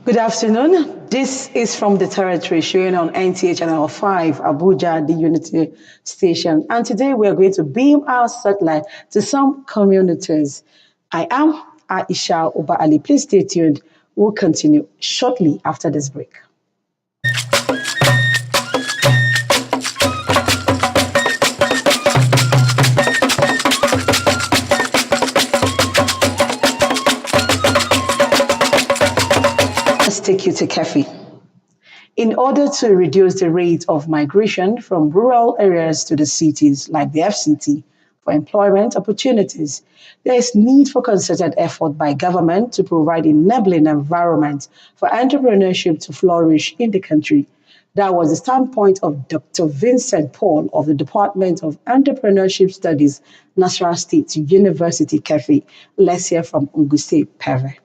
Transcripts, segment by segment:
Good afternoon. This is from the territory showing on NTA Channel 5, Abuja, the Unity Station. And today we are going to beam our satellite to some communities. I am Aisha Oba Ali. Please stay tuned. We'll continue shortly after this break. Let's take you to Kefi. In order to reduce the rate of migration from rural areas to the cities like the FCT for employment opportunities, there is need for concerted effort by government to provide enabling environment for entrepreneurship to flourish in the country. That was the standpoint of Dr. Vincent Paul of the Department of Entrepreneurship Studies, Nasarawa State University, Kefi. Let's hear from Unguste Peve.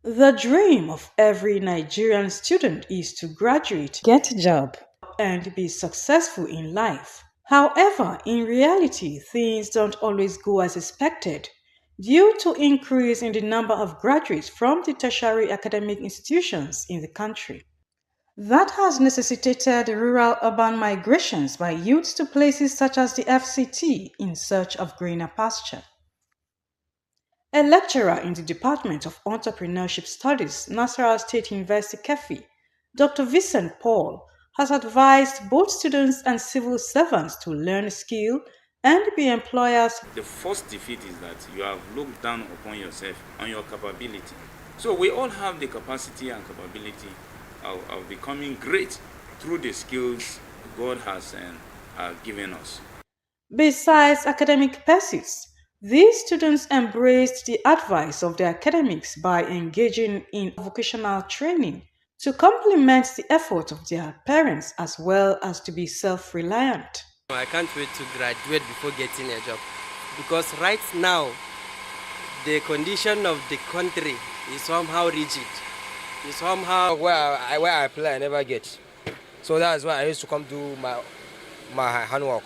The dream of every Nigerian student is to graduate, get a job, and be successful in life. However, in reality, things don't always go as expected due to increase in the number of graduates from the tertiary academic institutions in the country. That has necessitated rural-urban migrations by youths to places such as the FCT in search of greener pasture. A lecturer in the Department of Entrepreneurship Studies, Nasarawa State University, Kefi, Dr. Vincent Paul, has advised both students and civil servants to learn skill and be employers. The first defeat is that you have looked down upon yourself, on your capability. So we all have the capacity and capability of becoming great through the skills God has given us. Besides academic pursuits, these students embraced the advice of their academics by engaging in vocational training to complement the effort of their parents as well as to be self-reliant. I can't wait to graduate before getting a job because right now the condition of the country is somehow rigid. It's somehow where I apply I never get. So that's why I used to come do my handwork.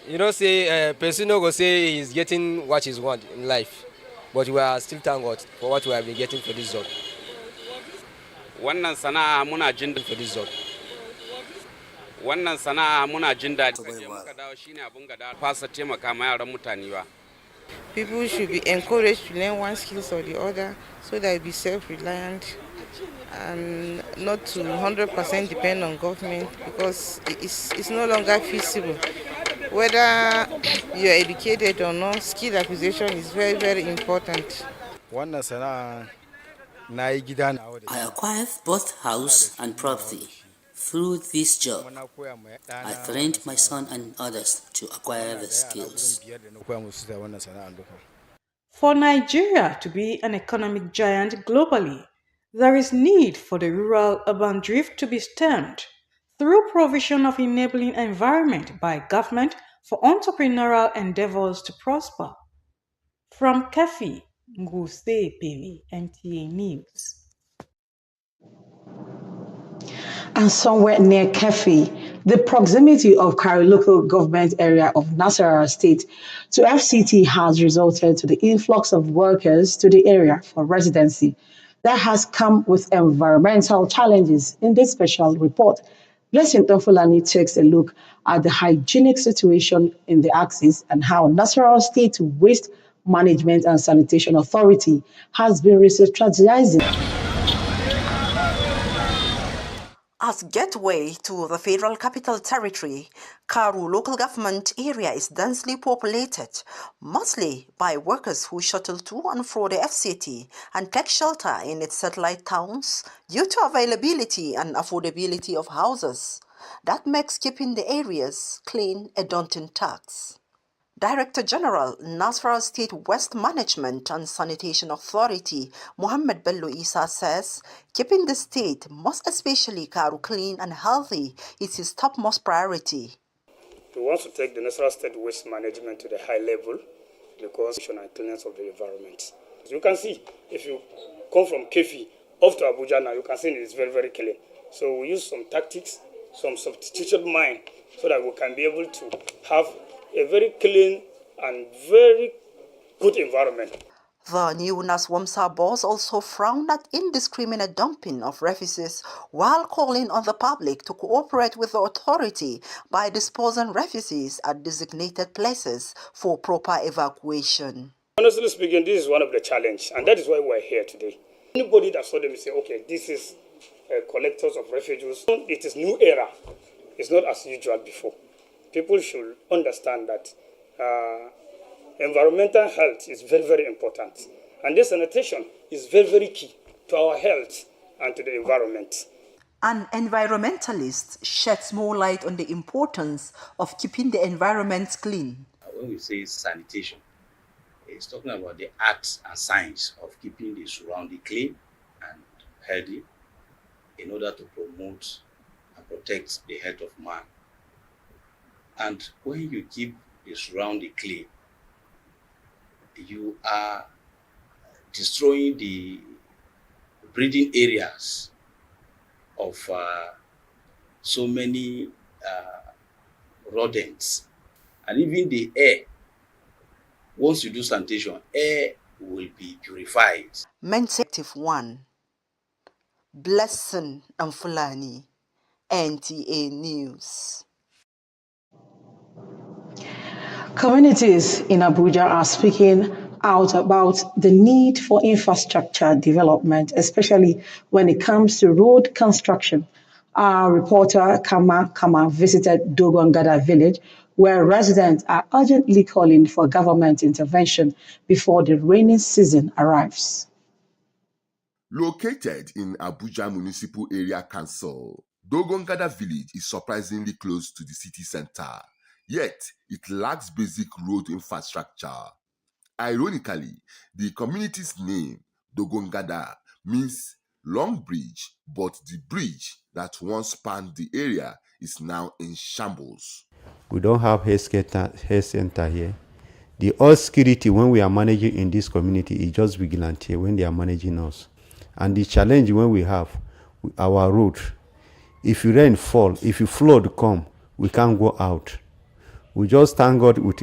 You know, say person no go say he's getting what he's want in life, but we are still thank God for what we have been getting for this job. Wannan sana'a muna jin For this job. Wannan sana'a muna jin daɗi. Muka dawo shine abun gada fasa taimaka ma yaran mutane ba. People should be encouraged to learn one skill or the other so that they'll be self-reliant and not to 100% depend on government because it's no longer feasible. Whether you're educated or not, skill acquisition is very, very important. I acquired both house and property through this job. I trained my son and others to acquire the skills. For Nigeria to be an economic giant globally, there is need for the rural-urban drift to be stemmed through provision of enabling environment by government for entrepreneurial endeavors to prosper. From Kefi, Nguste Pili, NTA News. And somewhere near Kefi, the proximity of Kari local government area of Nasarawa State to FCT has resulted to the influx of workers to the area for residency. That has come with environmental challenges. In this special report, Blessing Tofulani takes a look at the hygienic situation in the axis and how Nasarawa State Waste Management and Sanitation Authority has been re-strategizing. As gateway to the Federal Capital Territory, Karu local government area is densely populated, mostly by workers who shuttle to and fro the FCT and take shelter in its satellite towns due to availability and affordability of houses. That makes keeping the areas clean a daunting task. Director General, Nasarawa State Waste Management and Sanitation Authority, Mohammed Bello Isa says, keeping the state, most especially Karu, clean and healthy is his topmost priority. We want to take the Nasarawa State Waste Management to the high level because and cleanliness of the environment. As you can see, if you come from Kefi off to Abuja now, you can see it is very, very clean. So we use some tactics, some substituted mind, so that we can be able to have a very clean and very good environment. The new Naswamsa boss also frowned at indiscriminate dumping of refugees while calling on the public to cooperate with the authority by disposing refugees at designated places for proper evacuation. Honestly speaking, this is one of the challenges, and that is why we're here today. Anybody that saw them will say, okay, this is collectors of refugees. It is new era. It's not as usual before. People should understand that environmental health is very, very important. And this sanitation is very, very key to our health and to the environment. An environmentalist sheds more light on the importance of keeping the environment clean. When we say sanitation, it's talking about the arts and science of keeping the surrounding clean and healthy in order to promote and protect the health of man. And when you keep the surrounding clean, you are destroying the breeding areas of so many rodents, and even the air. Once you do sanitation, air will be purified. Mentive 1. Blessing and Fulani, NTA News. Communities in Abuja are speaking out about the need for infrastructure development, especially when it comes to road construction. Our reporter Kama visited Dogongada village, where residents are urgently calling for government intervention before the rainy season arrives. Located in Abuja Municipal Area Council, Dogongada village is surprisingly close to the city center, yet it lacks basic road infrastructure. Ironically, the community's name, Dogongada, means long bridge, but the bridge that once spanned the area is now in shambles. We don't have health center here. The all security when we are managing in this community is just vigilante when they are managing us. And the challenge when we have our road, if you rain fall, if you flood come, we can't go out. We just thank God with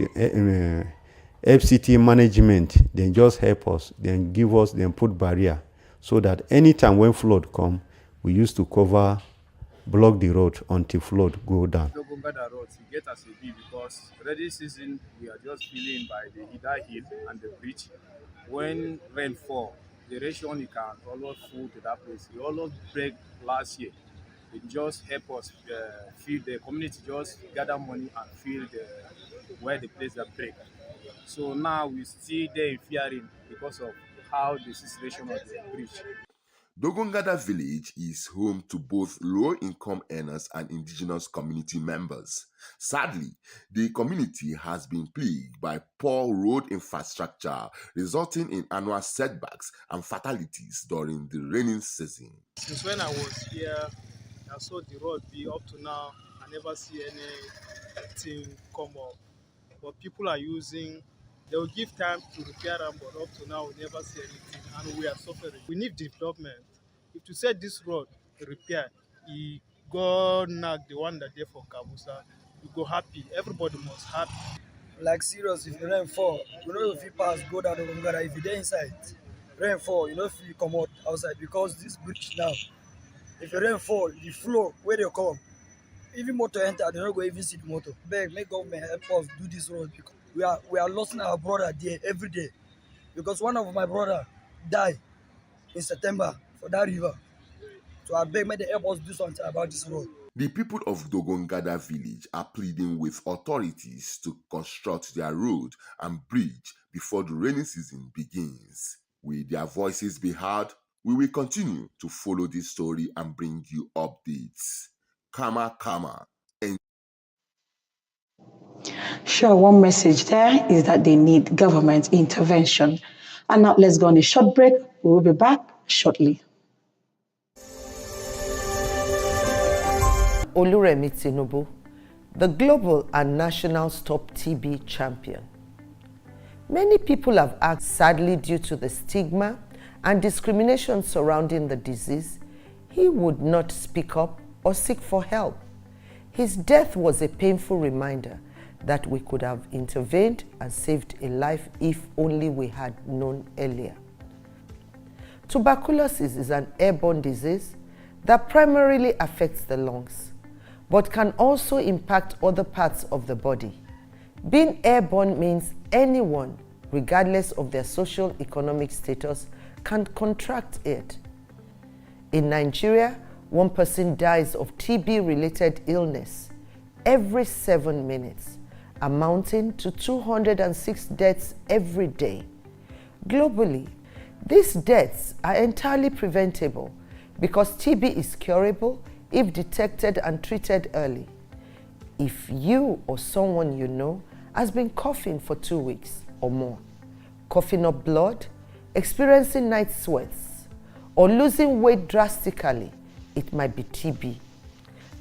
FCT management, then just help us, then give us, then put barrier, so that anytime when flood come, we used to cover, block the road until flood go down. Dogongada road, we get as a B because rainy season we are just filling by the Ida Hill and the bridge. When rain fall, the ratio you can always full to that place. We almost break last year. It just help us fill the community, just gather money and fill where the place that break. So now we still there in fearing because of how the situation of the bridge. Dogongada village is home to both low-income earners and indigenous community members. Sadly, the community has been plagued by poor road infrastructure, resulting in annual setbacks and fatalities during the rainy season. Since when I was here, I saw the road be up to now. I never see anything come up. But people are using, they will give time to repair them, but up to now we never see anything, and we are suffering. We need development. If to set this road repair, he go knock the one that there for Kabusa, we go happy. Everybody must happy. Like serious, if rain fall, you know if you pass, go down the Dogongada. If you dey inside, rain fall, you know if you come out outside because this bridge now, if the rain fall, the flow where they come, even motor enter, they don't go even see the motor. Beg, make government help us do this road because we are losing our brother there every day. Because one of my brother died in September for that river. So I beg, make they help us do something about this road. The people of Dogongada village are pleading with authorities to construct their road and bridge before the rainy season begins. Will their voices be heard? We will continue to follow this story and bring you updates. Kama. Sure, one message there is that they need government intervention. And now let's go on a short break. We will be back shortly. Oluremi Tinubu, the global and national Stop TB champion. Many people have asked, sadly due to the stigma and discrimination surrounding the disease, he would not speak up or seek for help. His death was a painful reminder that we could have intervened and saved a life if only we had known earlier. Tuberculosis is an airborne disease that primarily affects the lungs, but can also impact other parts of the body. Being airborne means anyone, regardless of their social economic status, can contract it. In Nigeria, one person dies of TB-related illness every 7 minutes, amounting to 206 deaths every day. Globally, these deaths are entirely preventable because TB is curable if detected and treated early. If you or someone you know has been coughing for 2 weeks or more, coughing up blood, experiencing night sweats, or losing weight drastically, it might be TB.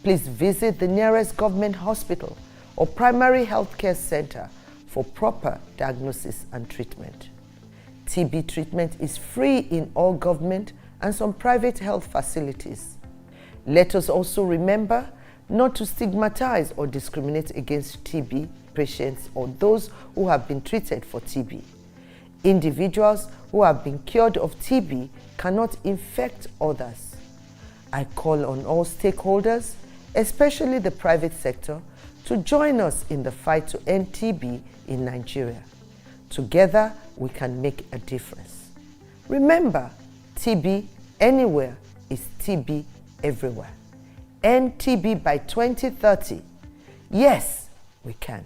Please visit the nearest government hospital or primary health care center for proper diagnosis and treatment. TB treatment is free in all government and some private health facilities. Let us also remember not to stigmatize or discriminate against TB patients or those who have been treated for TB. Individuals who have been cured of TB cannot infect others. I call on all stakeholders, especially the private sector, to join us in the fight to end TB in Nigeria. Together, we can make a difference. Remember, TB anywhere is TB everywhere. End TB by 2030. Yes, we can.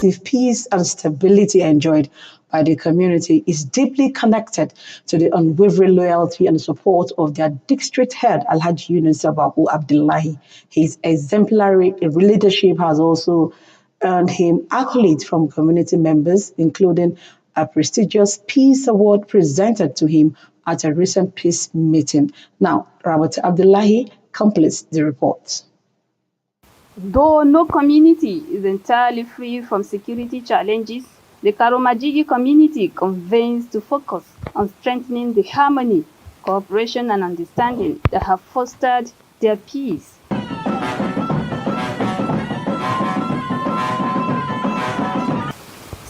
The peace and stability enjoyed by the community is deeply connected to the unwavering loyalty and support of their district head, Alhaji Yunus Abu Abdullahi. His exemplary leadership has also earned him accolades from community members, including a prestigious Peace Award presented to him at a recent peace meeting. Now, Rabat Abdullahi completes the report. Though no community is entirely free from security challenges, the Karomajigi community convenes to focus on strengthening the harmony, cooperation, and understanding that have fostered their peace.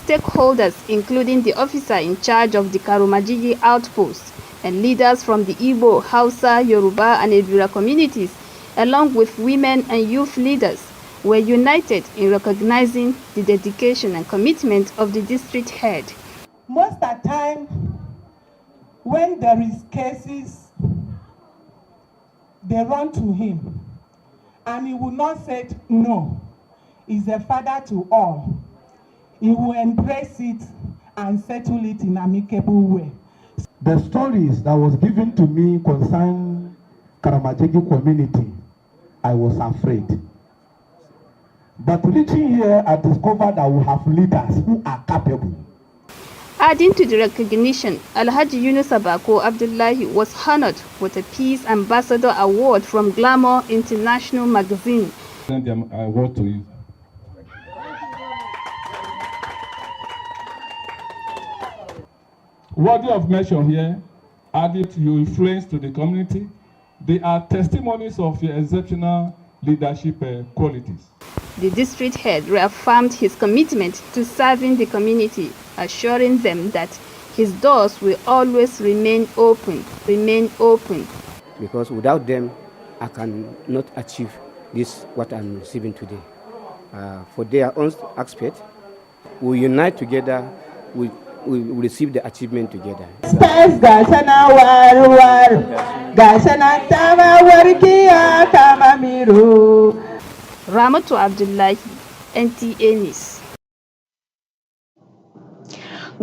Stakeholders, including the officer in charge of the Karomajigi outpost and leaders from the Igbo, Hausa, Yoruba, and Ebira communities, along with women and youth leaders, were united in recognizing the dedication and commitment of the district head. Most of the time, when there is cases, they run to him, and he will not say no. He's a father to all. He will embrace it and settle it in an amicable way. The stories that was given to me concern Karamajegi community, I was afraid. But reaching here, I discovered that we have leaders who are capable. Adding to the recognition, Alhaji Yunus Abako Abdullahi was honored with a Peace Ambassador Award from Glamour International magazine. Send them award to you. Worthy of mention here, added your influence to the community, they are testimonies of your exceptional leadership qualities. The district head reaffirmed his commitment to serving the community, assuring them that his doors will always remain open. Because without them, I cannot achieve this, what I'm receiving today. For their own aspect, we unite together, we receive the achievement together. Ramatu Abdullahi, NTA News.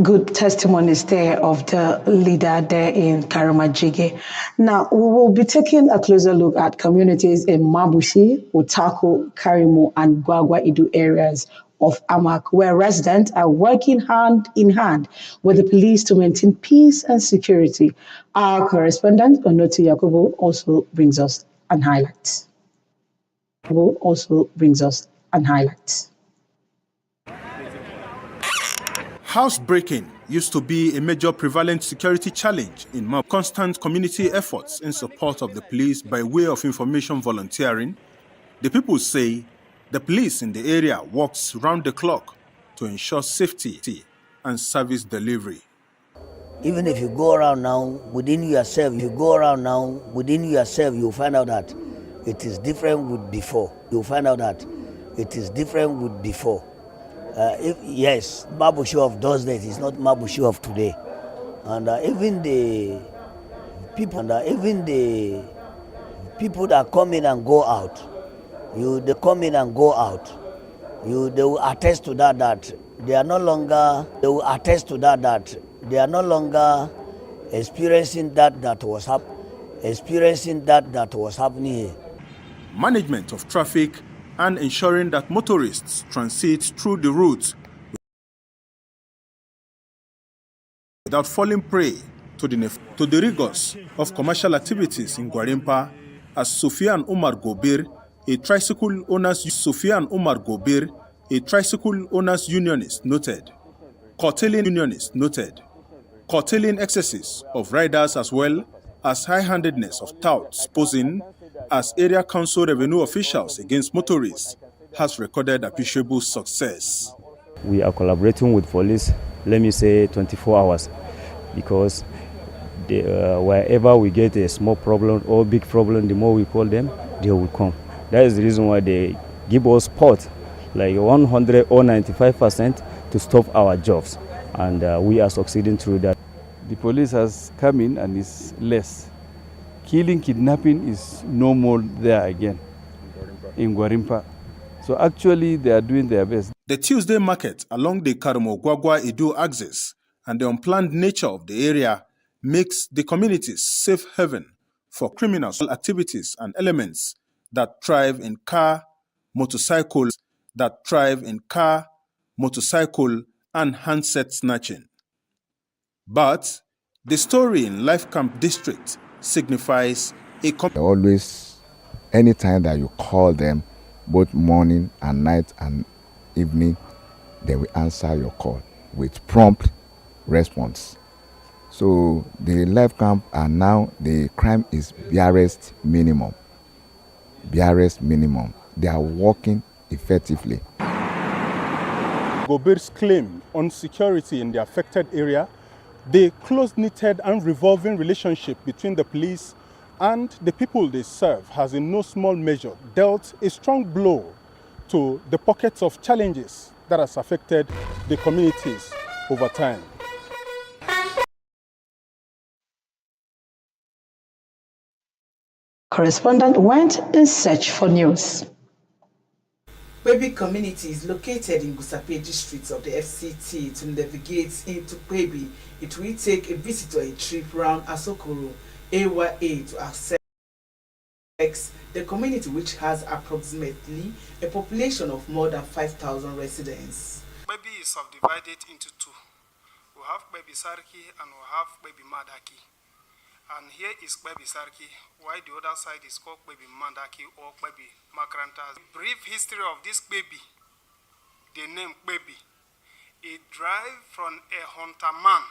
Good testimonies there of the leader there in Karamajige. Now, we will be taking a closer look at communities in Mabushi, Otako, Karimo, and Gwagwa Idu areas of Amak, where residents are working hand in hand with the police to maintain peace and security. Our correspondent, Onoti Yakubu, also brings us an highlight. Housebreaking used to be a major prevalent security challenge in Mab. Constant community efforts in support of the police by way of information volunteering, the people say, The police in the area works round the clock to ensure safety and service delivery. Even if you go around now within yourself, you'll find out that it is different with before. Yes, Mabushu of those days is not Mabushu of today. And even the people that come in and go out, they will attest to that they are no longer experiencing that was happening here. Management of traffic and ensuring that motorists transit through the route without falling prey to the rigors of commercial activities in Gwarimpa, as Sofian Umar Gobir, a tricycle owners unionist, noted. Curtailing excesses of riders as well as high-handedness of touts posing as area council revenue officials against motorists has recorded appreciable success. We are collaborating with police, let me say 24 hours, because wherever we get a small problem or big problem, the more we call them, they will come. That is the reason why they give us support, like 100 or 95% to stop our jobs, and we are succeeding through that. The police has come in and is less. Killing, kidnapping is no more there again in Gwarimpa. So actually they are doing their best. The Tuesday market along the Karumo-Gwagwa-Edo axis and the unplanned nature of the area makes the community's safe haven for criminal activities and elements that thrive in car, motorcycle, and handset snatching. But the story in Life Camp District signifies always, anytime that you call them, both morning and night and evening, they will answer your call with prompt response. So the Life Camp and now the crime is barest minimum. They are working effectively. Gobir's claim on security in the affected area, the close-knitted and revolving relationship between the police and the people they serve has in no small measure dealt a strong blow to the pockets of challenges that has affected the communities over time. Correspondent went in search for news. Kwebi community is located in Gusape district of the FCT. To navigate into Kwebi, it will take a visitor a trip around Asokoro, AYA to access the community, which has approximately a population of more than 5,000 residents. Kwebi is subdivided into two. We have Kwebi Sarki and we have Kwebi Madaki. And here is Kwebi Sarki, while the other side is called Kwebi Madaki or Kwebi Makranta. Brief history of this Kwebi, the name Kwebi, it derived from a hunter man.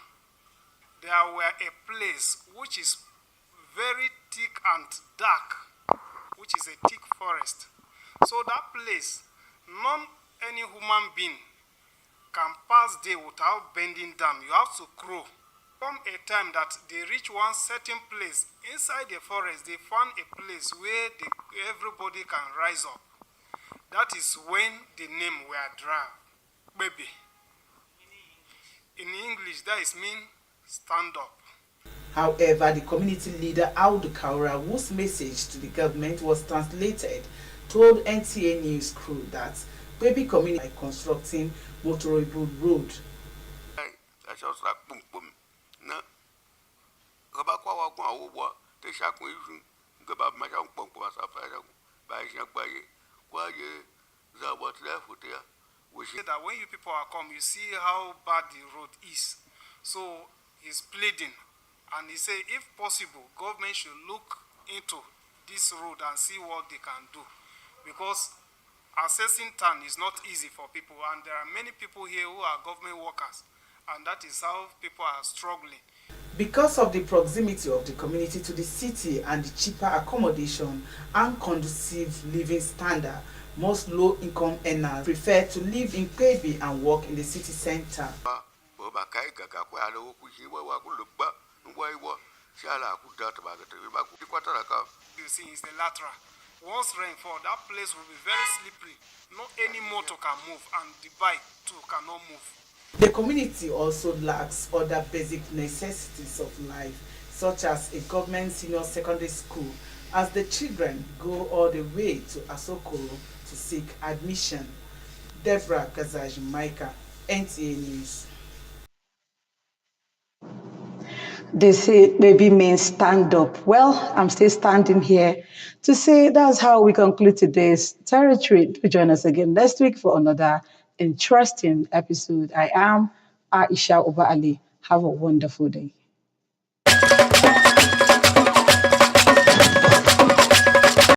There were a place which is very thick and dark, which is a thick forest. So that place, any human being can pass there without bending down. You have to crawl. Come a time that they reach one certain place inside the forest, they found a place where everybody can rise up. That is when the name were derived, Baby. In English, that is mean stand up. However, the community leader Audu Kaura, whose message to the government was translated, told NTA News crew that Baby community by constructing motorable road. We say that when you people are come, you see how bad the road is. So he's pleading, and he said, if possible, government should look into this road and see what they can do, because accessing town is not easy for people, and there are many people here who are government workers, and that is how people are struggling. Because of the proximity of the community to the city and the cheaper accommodation and conducive living standard, Most low-income earners prefer to live in Kwebi and work in the city center. You see, it's the lateral. Once rain fall, that place will be very slippery. Not any motor can move, and the bike too cannot move. The community also lacks other basic necessities of life, such as a government senior secondary school, as the children go all the way to Asokoro to seek admission. Deborah Kazaj-Maika, NTA News. They say baby means stand up. Well, I'm still standing here to say that's how we conclude today's territory. Do join us again next week for another interesting episode. I am Aisha Oba Ali. Have a wonderful day.